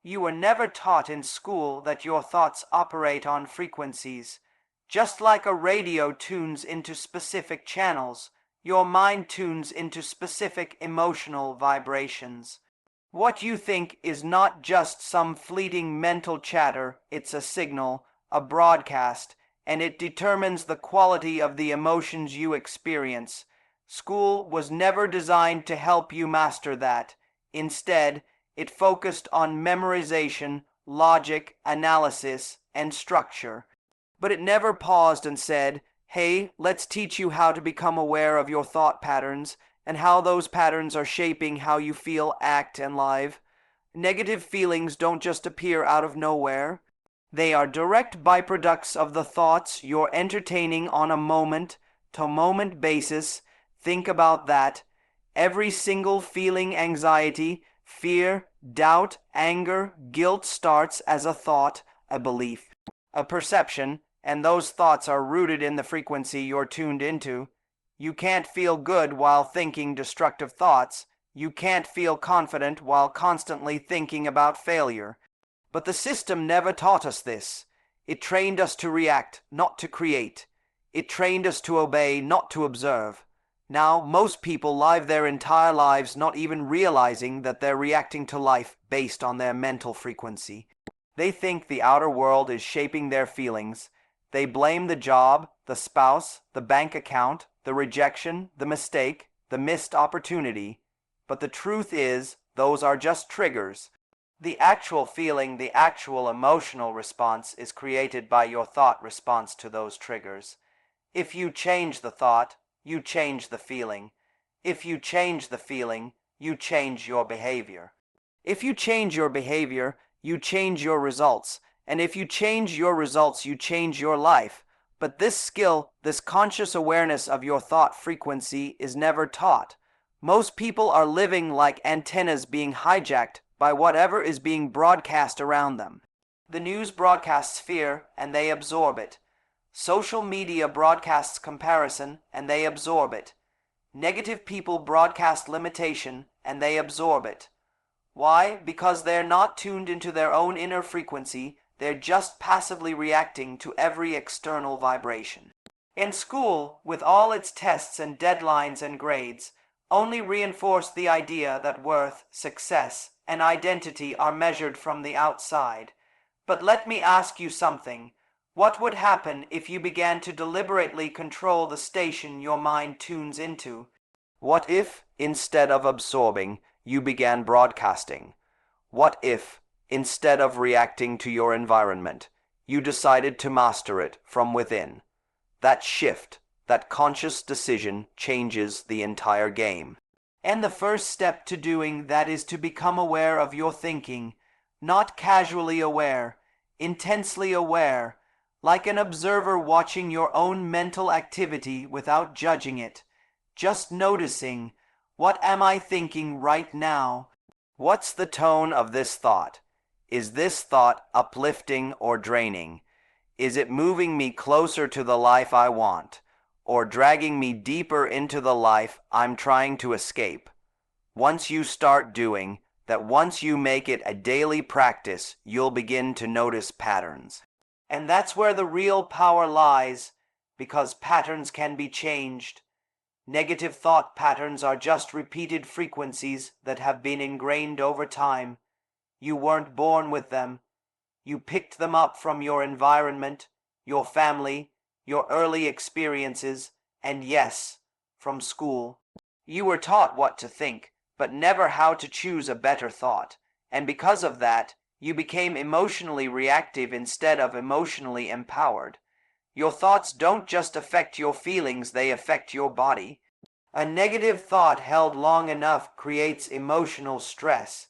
You were never taught in school that your thoughts operate on frequencies. Just like a radio tunes into specific channels, your mind tunes into specific emotional vibrations. What you think is not just some fleeting mental chatter, it's a signal, a broadcast, and it determines the quality of the emotions you experience. School was never designed to help you master that. Instead, it focused on memorization, logic, analysis, and structure. But it never paused and said, "Hey, let's teach you how to become aware of your thought patterns and how those patterns are shaping how you feel, act, and live." Negative feelings don't just appear out of nowhere. They are direct byproducts of the thoughts you're entertaining on a moment-to-moment basis. Think about that. Every single feeling, anxiety, fear, doubt, anger, guilt starts as a thought, a belief, a perception, and those thoughts are rooted in the frequency you're tuned into. You can't feel good while thinking destructive thoughts. You can't feel confident while constantly thinking about failure. But the system never taught us this. It trained us to react, not to create. It trained us to obey, not to observe. Now, most people live their entire lives not even realizing that they're reacting to life based on their mental frequency. They think the outer world is shaping their feelings. They blame the job, the spouse, the bank account, the rejection, the mistake, the missed opportunity. But the truth is, those are just triggers. The actual feeling, the actual emotional response is created by your thought response to those triggers. If you change the thought, you change the feeling. If you change the feeling, you change your behavior. If you change your behavior, you change your results. And if you change your results, you change your life. But this skill, this conscious awareness of your thought frequency is never taught. Most people are living like antennas being hijacked by whatever is being broadcast around them. The news broadcasts fear, and they absorb it. Social media broadcasts comparison, and they absorb it. Negative people broadcast limitation, and they absorb it. Why? Because they're not tuned into their own inner frequency. They're just passively reacting to every external vibration. In school, with all its tests and deadlines and grades, only reinforce the idea that worth, success, and identity are measured from the outside. But let me ask you something. What would happen if you began to deliberately control the station your mind tunes into? What if, instead of absorbing, you began broadcasting? What if, instead of reacting to your environment, you decided to master it from within? That shift, that conscious decision changes the entire game. And the first step to doing that is to become aware of your thinking, not casually aware, intensely aware, like an observer watching your own mental activity without judging it, just noticing, what am I thinking right now? What's the tone of this thought? Is this thought uplifting or draining? Is it moving me closer to the life I want, or dragging me deeper into the life I'm trying to escape? Once you start doing that, once you make it a daily practice, you'll begin to notice patterns. And that's where the real power lies, because patterns can be changed. Negative thought patterns are just repeated frequencies that have been ingrained over time. You weren't born with them. You picked them up from your environment, your family, your early experiences, and yes, from school. You were taught what to think, but never how to choose a better thought. And because of that, you became emotionally reactive instead of emotionally empowered. Your thoughts don't just affect your feelings, they affect your body. A negative thought held long enough creates emotional stress.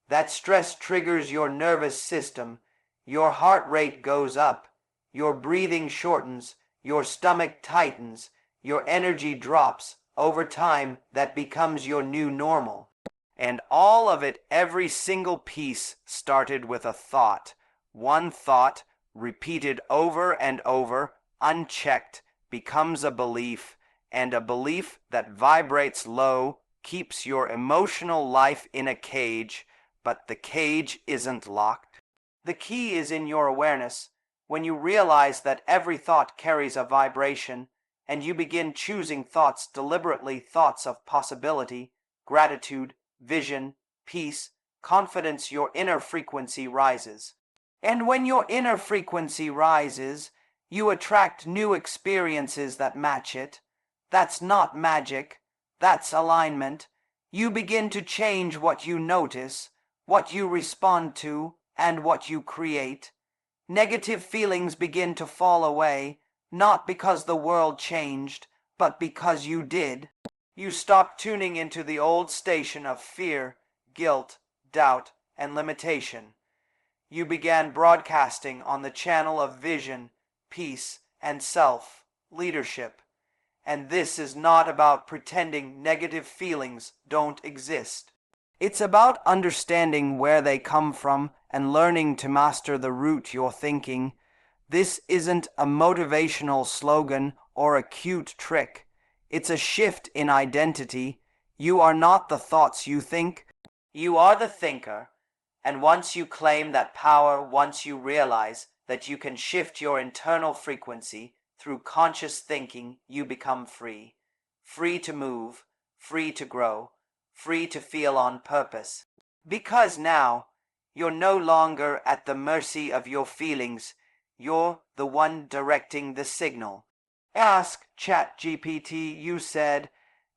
That stress triggers your nervous system. Your heart rate goes up. Your breathing shortens. Your stomach tightens. Your energy drops. Over time, that becomes your new normal. And all of it, every single piece, started with a thought. One thought, repeated over and over, unchecked, becomes a belief, and a belief that vibrates low keeps your emotional life in a cage, But the cage isn't locked. The key is in your awareness. When you realize that every thought carries a vibration, and you begin choosing thoughts deliberately, thoughts of possibility, gratitude, vision, peace, confidence, your inner frequency rises. And when your inner frequency rises, you attract new experiences that match it. That's not magic, that's alignment. You begin to change what you notice, what you respond to, and what you create. Negative feelings begin to fall away, not because the world changed, but because you did. You stopped tuning into the old station of fear, guilt, doubt, and limitation. You began broadcasting on the channel of vision, peace, and self-leadership. And this is not about pretending negative feelings don't exist. It's about understanding where they come from and learning to master the root you're thinking. This isn't a motivational slogan or a cute trick. It's a shift in identity. You are not the thoughts you think. You are the thinker. And once you claim that power, once you realize that you can shift your internal frequency through conscious thinking, you become free. Free to move, free to grow, free to feel on purpose. Because now, you're no longer at the mercy of your feelings. You're the one directing the signal. Ask ChatGPT, you said,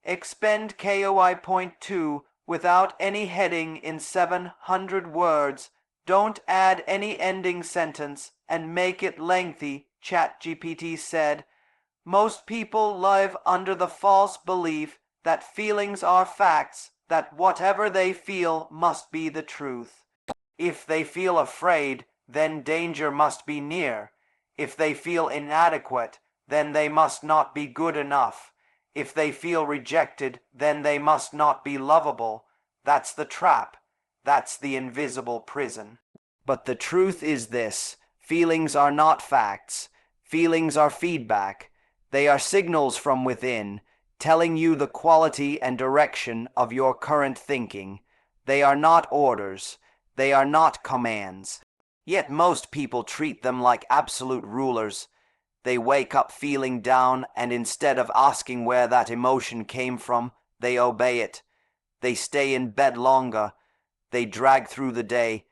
expend KOI.2 without any heading in 700 words. Don't add any ending sentence and make it lengthy, ChatGPT said. Most people live under the false belief that feelings are facts, that whatever they feel must be the truth. If they feel afraid, then danger must be near. If they feel inadequate, then they must not be good enough. If they feel rejected, then they must not be lovable. That's the trap. That's the invisible prison. But the truth is this: feelings are not facts. Feelings are feedback. They are signals from within, telling you the quality and direction of your current thinking. They are not orders. They are not commands. Yet most people treat them like absolute rulers. They wake up feeling down, and instead of asking where that emotion came from, they obey it. They stay in bed longer. They drag through the day.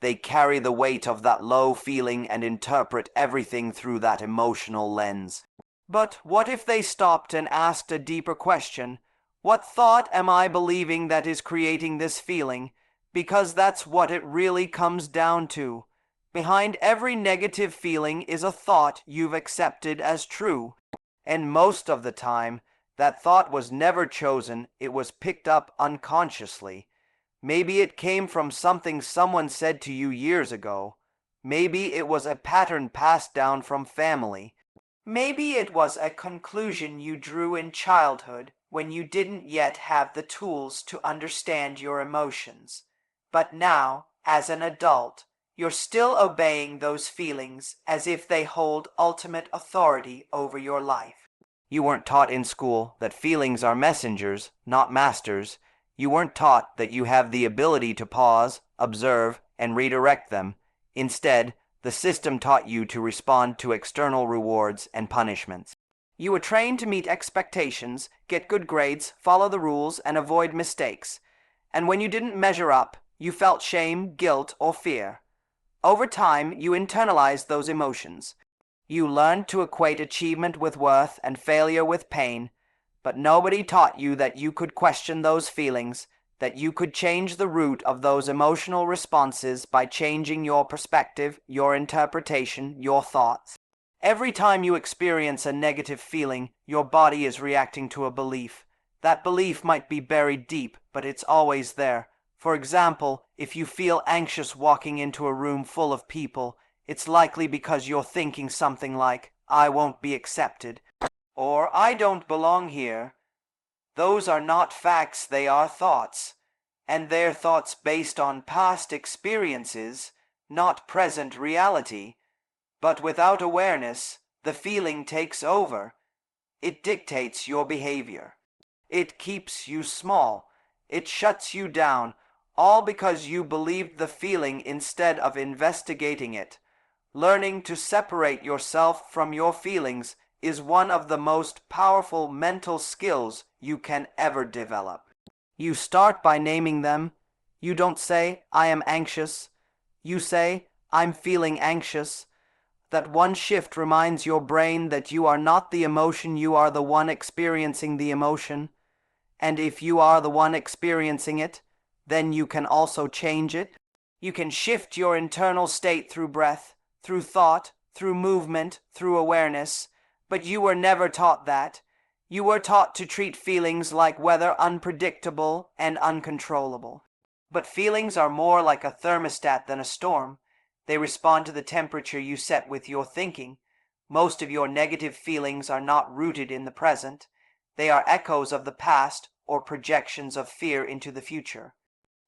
They carry the weight of that low feeling and interpret everything through that emotional lens. But what if they stopped and asked a deeper question? What thought am I believing that is creating this feeling? Because that's what it really comes down to. Behind every negative feeling is a thought you've accepted as true. And most of the time, that thought was never chosen, it was picked up unconsciously. Maybe it came from something someone said to you years ago. Maybe it was a pattern passed down from family. Maybe it was a conclusion you drew in childhood when you didn't yet have the tools to understand your emotions. But now, as an adult, you're still obeying those feelings as if they hold ultimate authority over your life. You weren't taught in school that feelings are messengers, not masters. You weren't taught that you have the ability to pause, observe, and redirect them. Instead, the system taught you to respond to external rewards and punishments. You were trained to meet expectations, get good grades, follow the rules, and avoid mistakes. And when you didn't measure up, you felt shame, guilt, or fear. Over time, you internalized those emotions. You learned to equate achievement with worth and failure with pain, but nobody taught you that you could question those feelings, that you could change the root of those emotional responses by changing your perspective, your interpretation, your thoughts. Every time you experience a negative feeling, your body is reacting to a belief. That belief might be buried deep, but it's always there. For example, if you feel anxious walking into a room full of people, it's likely because you're thinking something like, "I won't be accepted," or "I don't belong here." Those are not facts, they are thoughts. And they're thoughts based on past experiences, not present reality. But without awareness, the feeling takes over. It dictates your behavior. It keeps you small. It shuts you down, all because you believed the feeling instead of investigating it. Learning to separate yourself from your feelings is one of the most powerful mental skills you can ever develop. You start by naming them. You don't say, "I am anxious." You say, "I'm feeling anxious." That one shift reminds your brain that you are not the emotion, you are the one experiencing the emotion. And if you are the one experiencing it, then you can also change it. You can shift your internal state through breath, through thought, through movement, through awareness. But you were never taught that. You were taught to treat feelings like weather, unpredictable and uncontrollable. But feelings are more like a thermostat than a storm. They respond to the temperature you set with your thinking. Most of your negative feelings are not rooted in the present. They are echoes of the past or projections of fear into the future.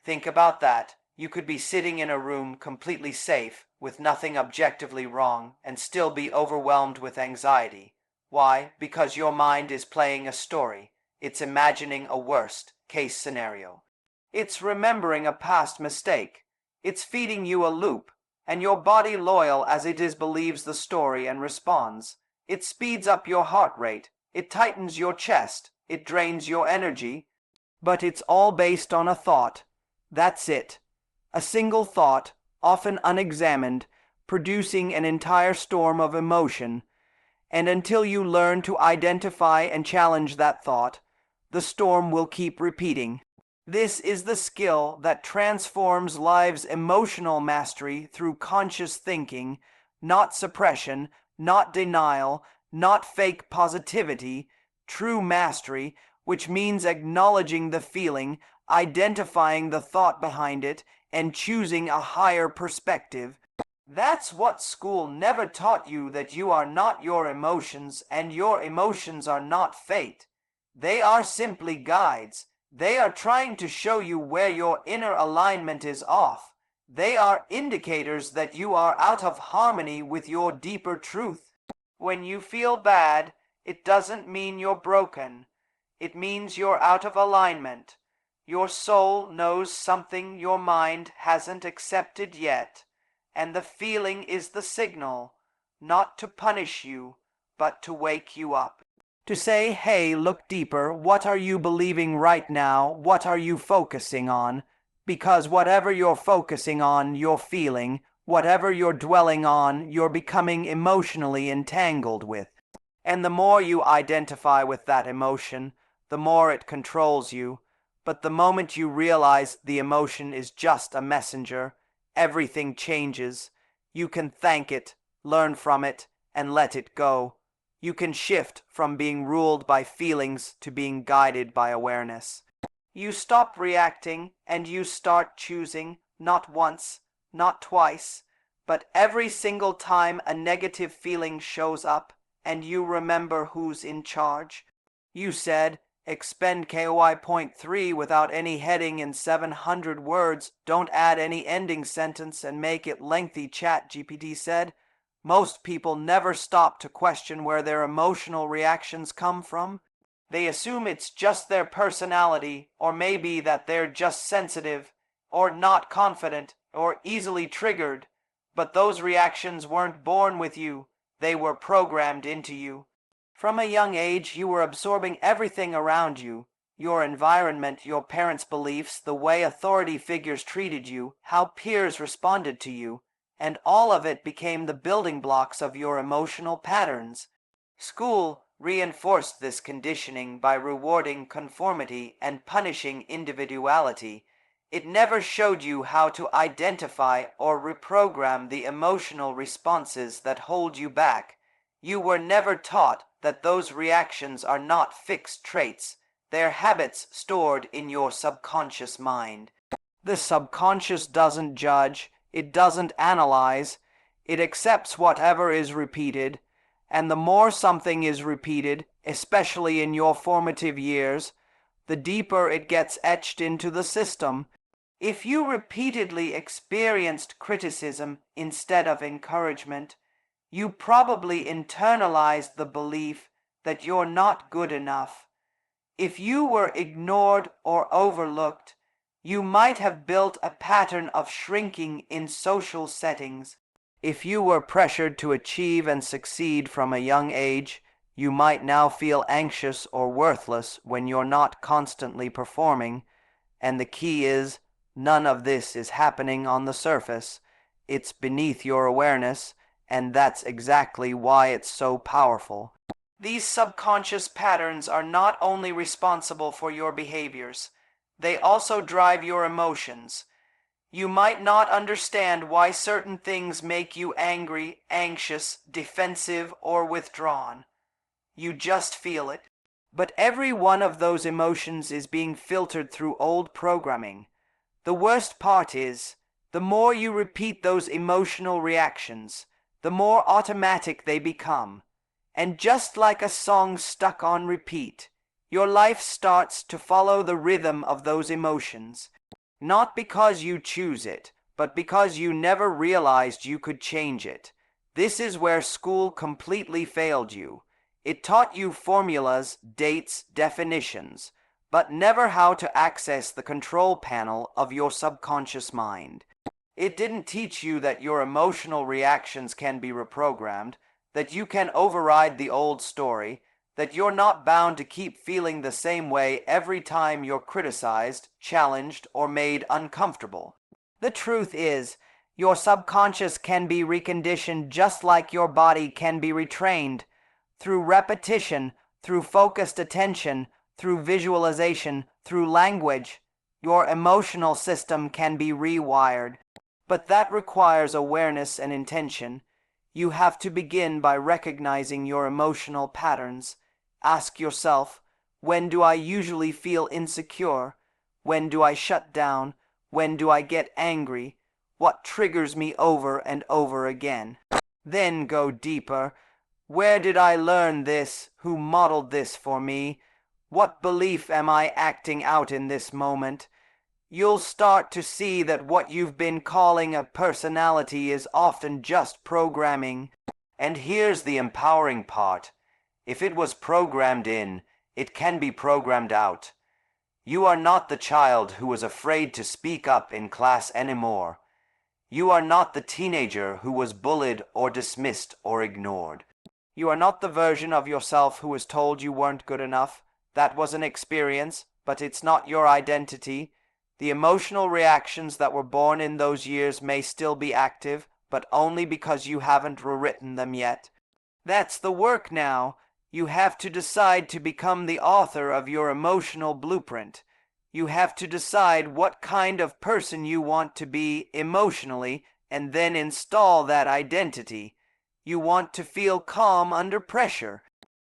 Think about that. You could be sitting in a room completely safe, with nothing objectively wrong, and still be overwhelmed with anxiety. Why? Because your mind is playing a story. It's imagining a worst-case scenario. It's remembering a past mistake. It's feeding you a loop, and your body, loyal as it is, believes the story and responds. It speeds up your heart rate. It tightens your chest. It drains your energy. But it's all based on a thought. That's it. A single thought, often unexamined, producing an entire storm of emotion. And until you learn to identify and challenge that thought, the storm will keep repeating. This is the skill that transforms lives: emotional mastery through conscious thinking, not suppression, not denial, not fake positivity, true mastery, which means acknowledging the feeling, identifying the thought behind it, and choosing a higher perspective. That's what school never taught you, that you are not your emotions and your emotions are not fate. They are simply guides. They are trying to show you where your inner alignment is off. They are indicators that you are out of harmony with your deeper truth. When you feel bad, it doesn't mean you're broken. It means you're out of alignment. Your soul knows something your mind hasn't accepted yet, and the feeling is the signal, not to punish you, but to wake you up. To say, "Hey, look deeper. What are you believing right now? What are you focusing on?" Because whatever you're focusing on, you're feeling. Whatever you're dwelling on, you're becoming emotionally entangled with. And the more you identify with that emotion, the more it controls you. But the moment you realize the emotion is just a messenger, everything changes. You can thank it, learn from it, and let it go. You can shift from being ruled by feelings to being guided by awareness. You stop reacting and you start choosing, not once, not twice, but every single time a negative feeling shows up, and you remember who's in charge. You said, expend KOI.3 without any heading in 700 words. Don't add any ending sentence and make it lengthy, ChatGPT said. Most people never stop to question where their emotional reactions come from. They assume it's just their personality, or maybe that they're just sensitive, or not confident, or easily triggered. But those reactions weren't born with you. They were programmed into you. From a young age, you were absorbing everything around you. Your environment, your parents' beliefs, the way authority figures treated you, how peers responded to you. And all of it became the building blocks of your emotional patterns. School reinforced this conditioning by rewarding conformity and punishing individuality. It never showed you how to identify or reprogram the emotional responses that hold you back. You were never taught that those reactions are not fixed traits. They're habits stored in your subconscious mind. The subconscious doesn't judge. It doesn't analyze. It accepts whatever is repeated. And the more something is repeated, especially in your formative years, the deeper it gets etched into the system. If you repeatedly experienced criticism instead of encouragement, you probably internalized the belief that you're not good enough. If you were ignored or overlooked, You might have built a pattern of shrinking in social settings. If you were pressured to achieve and succeed from a young age, you might now feel anxious or worthless when you're not constantly performing. And the key is, none of this is happening on the surface. It's beneath your awareness, and that's exactly why it's so powerful. These subconscious patterns are not only responsible for your behaviors, they also drive your emotions. You might not understand why certain things make you angry, anxious, defensive, or withdrawn. You just feel it. But every one of those emotions is being filtered through old programming. The worst part is, the more you repeat those emotional reactions, the more automatic they become. And just like a song stuck on repeat, your life starts to follow the rhythm of those emotions. Not because you choose it, but because you never realized you could change it. This is where school completely failed you. It taught you formulas, dates, definitions, but never how to access the control panel of your subconscious mind. It didn't teach you that your emotional reactions can be reprogrammed, that you can override the old story, that you're not bound to keep feeling the same way every time you're criticized, challenged, or made uncomfortable. The truth is, your subconscious can be reconditioned just like your body can be retrained. Through repetition, through focused attention, through visualization, through language, your emotional system can be rewired. But that requires awareness and intention. You have to begin by recognizing your emotional patterns. Ask yourself, when do I usually feel insecure? When do I shut down? When do I get angry? What triggers me over and over again? Then go deeper. Where did I learn this? Who modeled this for me? What belief am I acting out in this moment? You'll start to see that what you've been calling a personality is often just programming. And here's the empowering part. If it was programmed in, it can be programmed out. You are not the child who was afraid to speak up in class anymore. You are not the teenager who was bullied or dismissed or ignored. You are not the version of yourself who was told you weren't good enough. That was an experience, but it's not your identity. The emotional reactions that were born in those years may still be active, but only because you haven't rewritten them yet. That's the work now. You have to decide to become the author of your emotional blueprint. You have to decide what kind of person you want to be emotionally, and then install that identity. You want to feel calm under pressure,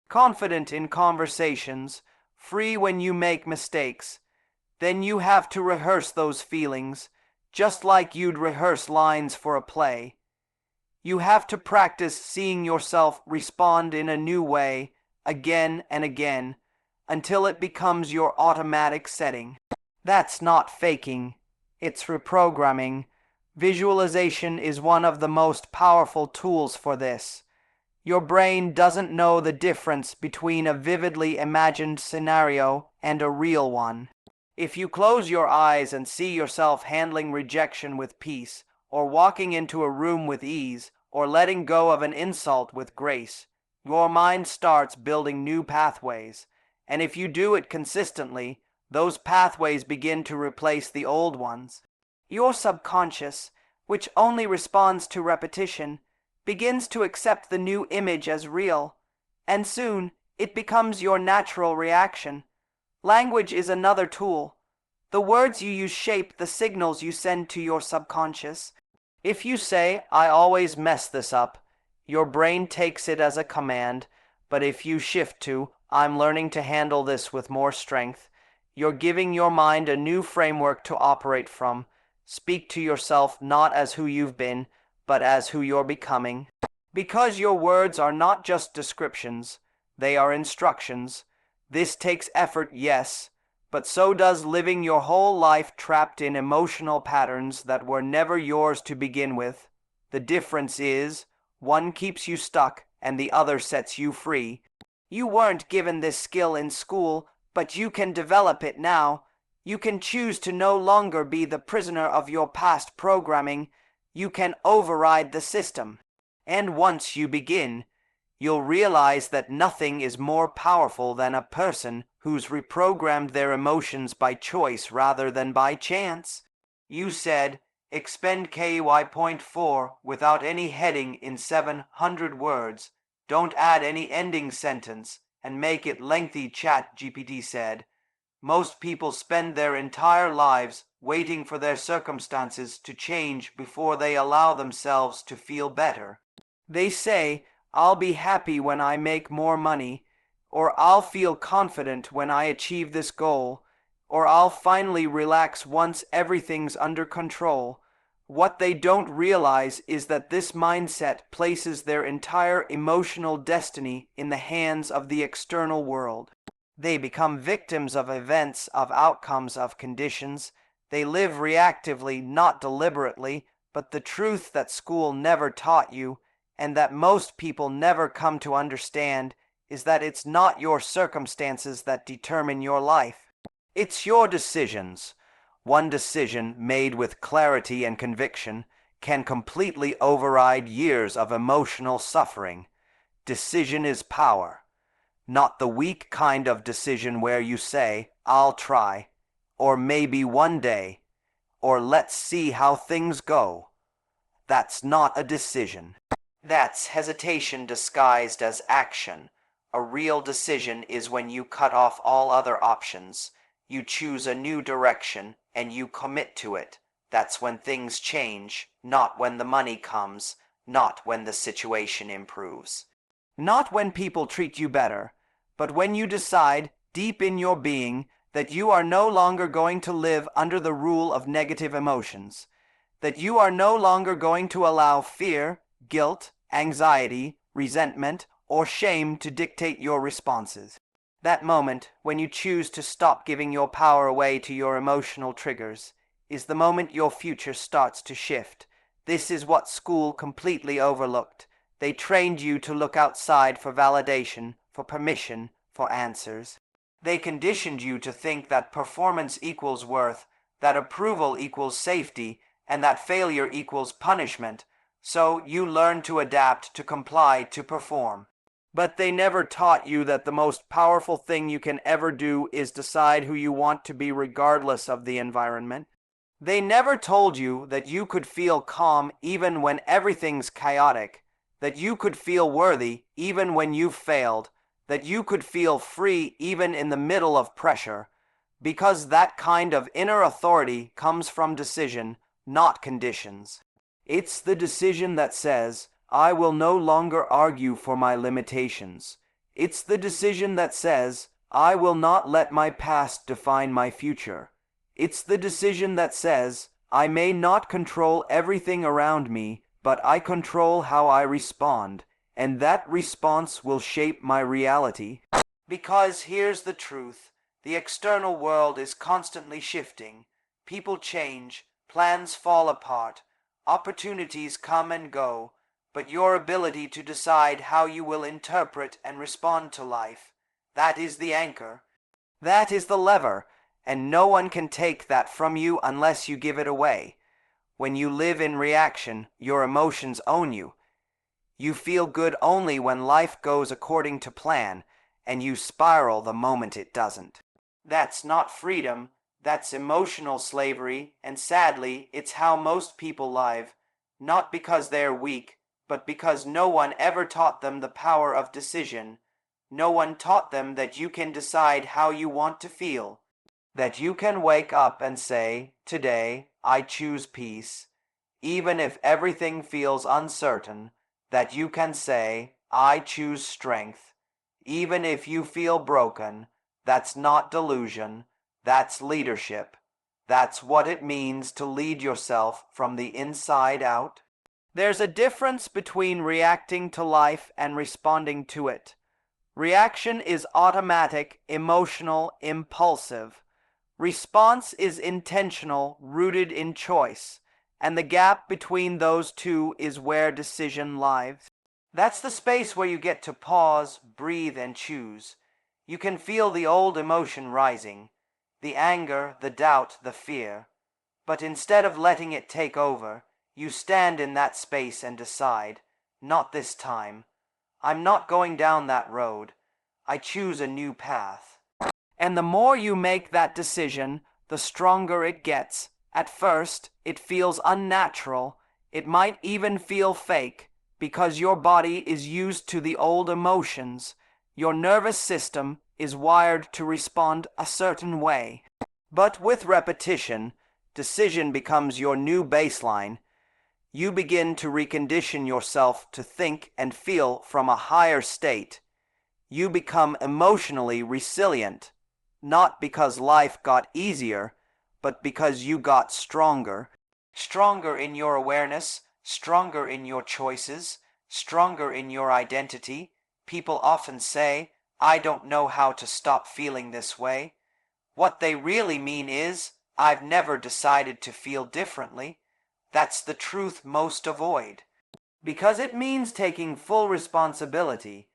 confident in conversations, free when you make mistakes. Then you have to rehearse those feelings, just like you'd rehearse lines for a play. You have to practice seeing yourself respond in a new way, again and again, until it becomes your automatic setting. That's not faking, it's reprogramming. Visualization is one of the most powerful tools for this. Your brain doesn't know the difference between a vividly imagined scenario and a real one. If you close your eyes and see yourself handling rejection with peace, or walking into a room with ease, or letting go of an insult with grace, your mind starts building new pathways. And if you do it consistently, those pathways begin to replace the old ones. Your subconscious, which only responds to repetition, begins to accept the new image as real, and soon it becomes your natural reaction. Language is another tool. The words you use shape the signals you send to your subconscious. If you say, "I always mess this up," your brain takes it as a command, but if you shift to, "I'm learning to handle this with more strength," you're giving your mind a new framework to operate from. Speak to yourself not as who you've been, but as who you're becoming. Because your words are not just descriptions, they are instructions. This takes effort, yes, but so does living your whole life trapped in emotional patterns that were never yours to begin with. The difference is, one keeps you stuck and the other sets you free. You weren't given this skill in school, but you can develop it now. You can choose to no longer be the prisoner of your past programming. You can override the system. And once you begin, you'll realize that nothing is more powerful than a person who's reprogrammed their emotions by choice rather than by chance. You said, expend KY.4 without any heading in 700 words. Don't add any ending sentence and make it lengthy, ChatGPT said. Most people spend their entire lives waiting for their circumstances to change before they allow themselves to feel better. They say, I'll be happy when I make more money, or I'll feel confident when I achieve this goal, or I'll finally relax once everything's under control. What they don't realize is that this mindset places their entire emotional destiny in the hands of the external world. They become victims of events, of outcomes, of conditions. They live reactively, not deliberately, but the truth that school never taught you, and that most people never come to understand, is that it's not your circumstances that determine your life. It's your decisions. One decision made with clarity and conviction can completely override years of emotional suffering. Decision is power. Not the weak kind of decision where you say, I'll try, or maybe one day, or let's see how things go. That's not a decision. That's hesitation disguised as action. A real decision is when you cut off all other options. You choose a new direction and you commit to it. That's when things change, not when the money comes, not when the situation improves. Not when people treat you better, but when you decide, deep in your being, that you are no longer going to live under the rule of negative emotions, that you are no longer going to allow fear, guilt, anxiety, resentment, or shame to dictate your responses. That moment, when you choose to stop giving your power away to your emotional triggers, is the moment your future starts to shift. This is what school completely overlooked. They trained you to look outside for validation, for permission, for answers. They conditioned you to think that performance equals worth, that approval equals safety, and that failure equals punishment. So you learn to adapt, to comply, to perform. But they never taught you that the most powerful thing you can ever do is decide who you want to be regardless of the environment. They never told you that you could feel calm even when everything's chaotic, that you could feel worthy even when you've failed, that you could feel free even in the middle of pressure, because that kind of inner authority comes from decision, not conditions. It's the decision that says, I will no longer argue for my limitations. It's the decision that says, I will not let my past define my future. It's the decision that says, I may not control everything around me, but I control how I respond, and that response will shape my reality. Because here's the truth, the external world is constantly shifting. People change, plans fall apart, opportunities come and go, but your ability to decide how you will interpret and respond to life, that is the anchor. That is the lever, and no one can take that from you unless you give it away. When you live in reaction, your emotions own you. You feel good only when life goes according to plan, and you spiral the moment it doesn't. That's not freedom, that's emotional slavery, and sadly, it's how most people live, not because they're weak, but because no one ever taught them the power of decision. No one taught them that you can decide how you want to feel, that you can wake up and say, today, I choose peace, even if everything feels uncertain, that you can say, I choose strength, even if you feel broken. That's not delusion, that's leadership. That's what it means to lead yourself from the inside out. There's a difference between reacting to life and responding to it. Reaction is automatic, emotional, impulsive. Response is intentional, rooted in choice, and the gap between those two is where decision lies. That's the space where you get to pause, breathe, and choose. You can feel the old emotion rising. the anger, the doubt, the fear. But instead of letting it take over, you stand in that space and decide, not this time. I'm not going down that road. I choose a new path. And the more you make that decision, the stronger it gets. At first, it feels unnatural. It might even feel fake, because your body is used to the old emotions. Your nervous system is wired to respond a certain way. But with repetition, decision becomes your new baseline. You begin to recondition yourself to think and feel from a higher state. You become emotionally resilient, not because life got easier, but because you got stronger. Stronger in your awareness, stronger in your choices, stronger in your identity. People often say, I don't know how to stop feeling this way. What they really mean is, I've never decided to feel differently. That's the truth most avoid. Because it means taking full responsibility.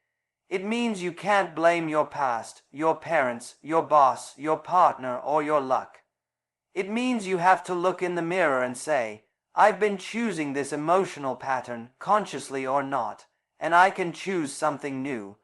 It means you can't blame your past, your parents, your boss, your partner, or your luck. It means you have to look in the mirror and say, I've been choosing this emotional pattern, consciously or not, and I can choose something new.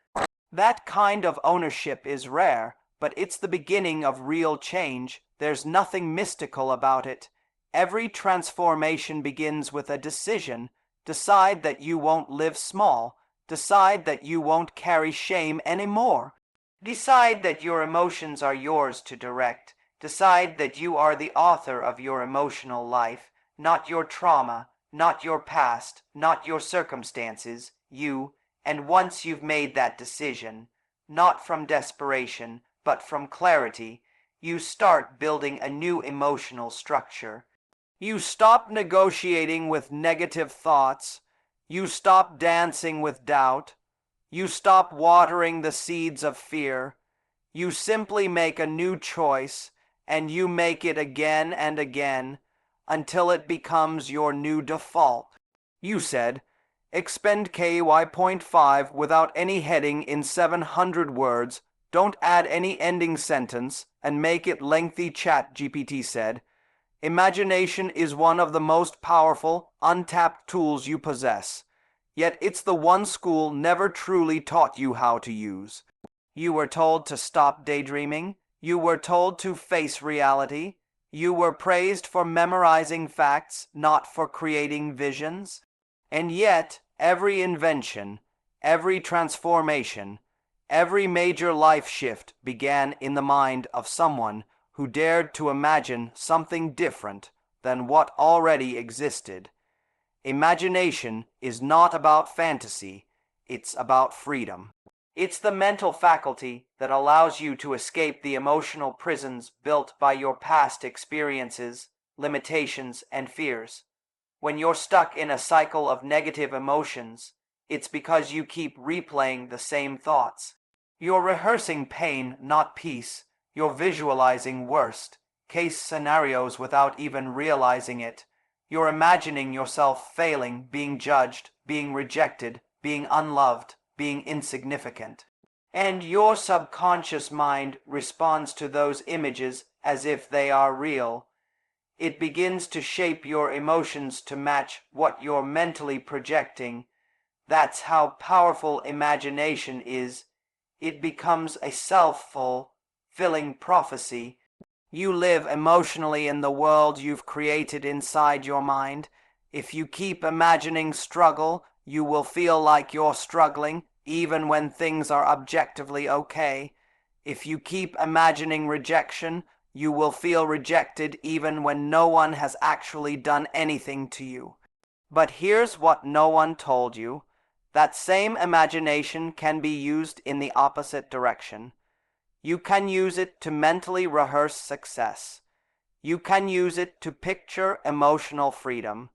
That kind of ownership is rare, but it's the beginning of real change. There's nothing mystical about it. Every transformation begins with a decision. Decide that you won't live small. Decide that you won't carry shame anymore. Decide that your emotions are yours to direct. Decide that you are the author of your emotional life, not your trauma, not your past, not your circumstances, you. And once you've made that decision, not from desperation, but from clarity, you start building a new emotional structure. You stop negotiating with negative thoughts. You stop dancing with doubt. You stop watering the seeds of fear. You simply make a new choice, and you make it again and again, until it becomes your new default. You said, expend KY.5 without any heading in 700 words, don't add any ending sentence, and make it lengthy. ChatGPT said, imagination is one of the most powerful, untapped tools you possess, yet it's the one school never truly taught you how to use. You were told to stop daydreaming. You were told to face reality. You were praised for memorizing facts, not for creating visions. And yet, every invention, every transformation, every major life shift began in the mind of someone who dared to imagine something different than what already existed. Imagination is not about fantasy, it's about freedom. It's the mental faculty that allows you to escape the emotional prisons built by your past experiences, limitations, and fears. When you're stuck in a cycle of negative emotions, it's because you keep replaying the same thoughts. You're rehearsing pain, not peace. You're visualizing worst-case scenarios without even realizing it. You're imagining yourself failing, being judged, being rejected, being unloved, being insignificant. And your subconscious mind responds to those images as if they are real. It begins to shape your emotions to match what you're mentally projecting. That's how powerful imagination is. It becomes a self-fulfilling prophecy. You live emotionally in the world you've created inside your mind. If you keep imagining struggle, you will feel like you're struggling, even when things are objectively okay. If you keep imagining rejection, you will feel rejected even when no one has actually done anything to you. But here's what no one told you. That same imagination can be used in the opposite direction. You can use it to mentally rehearse success. You can use it to picture emotional freedom.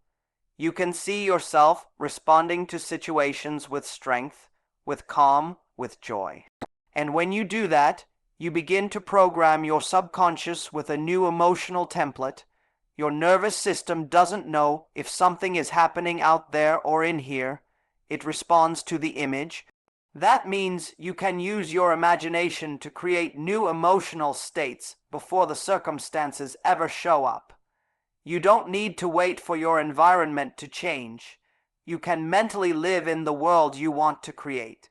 You can see yourself responding to situations with strength, with calm, with joy. And when you do that, you begin to program your subconscious with a new emotional template. Your nervous system doesn't know if something is happening out there or in here. It responds to the image. That means you can use your imagination to create new emotional states before the circumstances ever show up. You don't need to wait for your environment to change. You can mentally live in the world you want to create.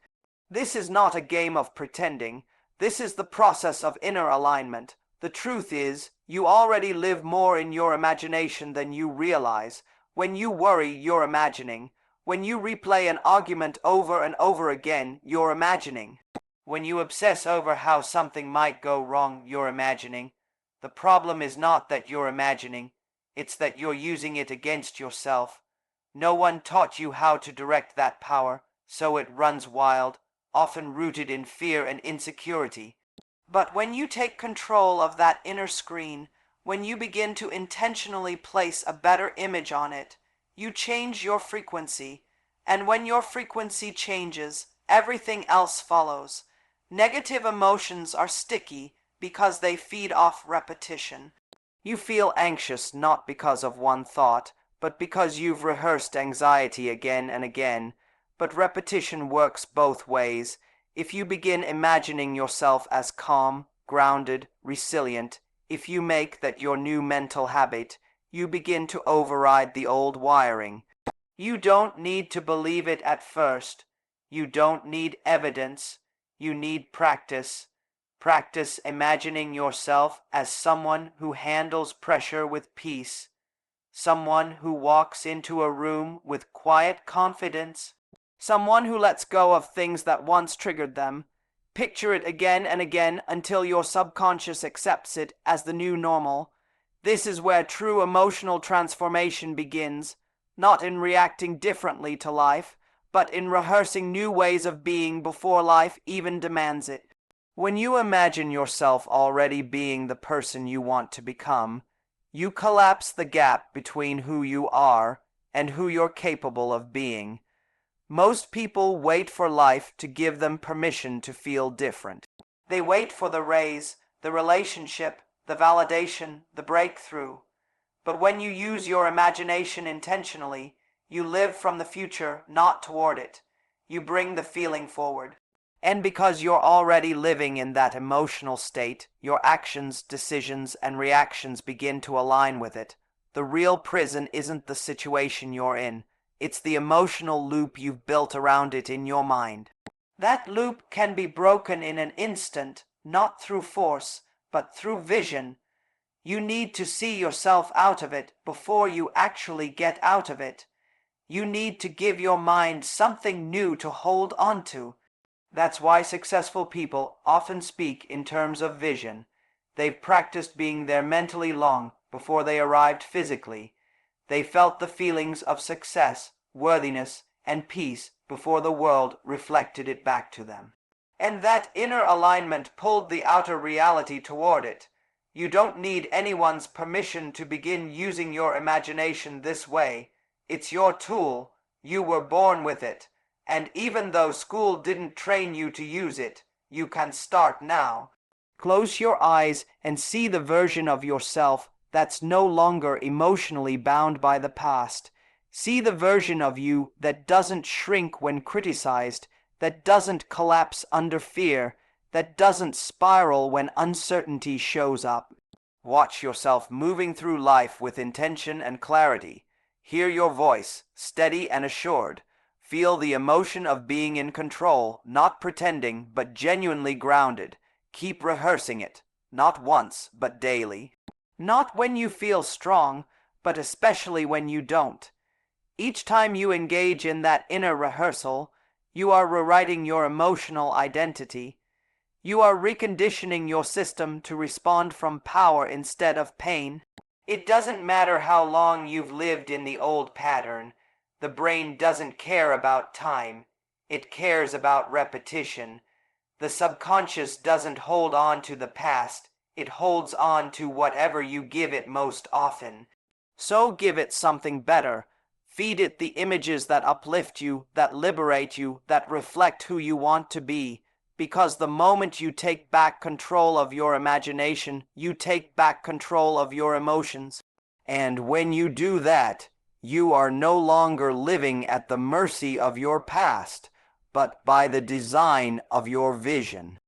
This is not a game of pretending. This is the process of inner alignment. The truth is, you already live more in your imagination than you realize. When you worry, you're imagining. When you replay an argument over and over again, you're imagining. When you obsess over how something might go wrong, you're imagining. The problem is not that you're imagining, it's that you're using it against yourself. No one taught you how to direct that power, so it runs wild, often rooted in fear and insecurity. But when you take control of that inner screen, when you begin to intentionally place a better image on it, you change your frequency, and when your frequency changes, everything else follows. Negative emotions are sticky because they feed off repetition. You feel anxious not because of one thought, but because you've rehearsed anxiety again and again. But repetition works both ways. If you begin imagining yourself as calm, grounded, resilient, if you make that your new mental habit, you begin to override the old wiring. You don't need to believe it at first. You don't need evidence. You need practice. Practice imagining yourself as someone who handles pressure with peace, someone who walks into a room with quiet confidence, someone who lets go of things that once triggered them. Picture it again and again until your subconscious accepts it as the new normal. This is where true emotional transformation begins, not in reacting differently to life, but in rehearsing new ways of being before life even demands it. When you imagine yourself already being the person you want to become, you collapse the gap between who you are and who you're capable of being. Most people wait for life to give them permission to feel different. They wait for the raise, the relationship, the validation, the breakthrough. But when you use your imagination intentionally, you live from the future, not toward it. You bring the feeling forward. And because you're already living in that emotional state, your actions, decisions, and reactions begin to align with it. The real prison isn't the situation you're in. It's the emotional loop you've built around it in your mind. That loop can be broken in an instant, not through force, but through vision. You need to see yourself out of it before you actually get out of it. You need to give your mind something new to hold on to. That's why successful people often speak in terms of vision. They've practiced being there mentally long before they arrived physically. They felt the feelings of success, worthiness, and peace before the world reflected it back to them. And that inner alignment pulled the outer reality toward it. You don't need anyone's permission to begin using your imagination this way. It's your tool. You were born with it. And even though school didn't train you to use it, you can start now. Close your eyes and see the version of yourself that's no longer emotionally bound by the past. See the version of you that doesn't shrink when criticized, that doesn't collapse under fear, that doesn't spiral when uncertainty shows up. Watch yourself moving through life with intention and clarity. Hear your voice, steady and assured. Feel the emotion of being in control, not pretending, but genuinely grounded. Keep rehearsing it, not once, but daily. Not when you feel strong, but especially when you don't. Each time you engage in that inner rehearsal, you are rewriting your emotional identity. You are reconditioning your system to respond from power instead of pain. It doesn't matter how long you've lived in the old pattern. The brain doesn't care about time. It cares about repetition. The subconscious doesn't hold on to the past. It holds on to whatever you give it most often. So give it something better. Feed it the images that uplift you, that liberate you, that reflect who you want to be. Because the moment you take back control of your imagination, you take back control of your emotions. And when you do that, you are no longer living at the mercy of your past, but by the design of your vision.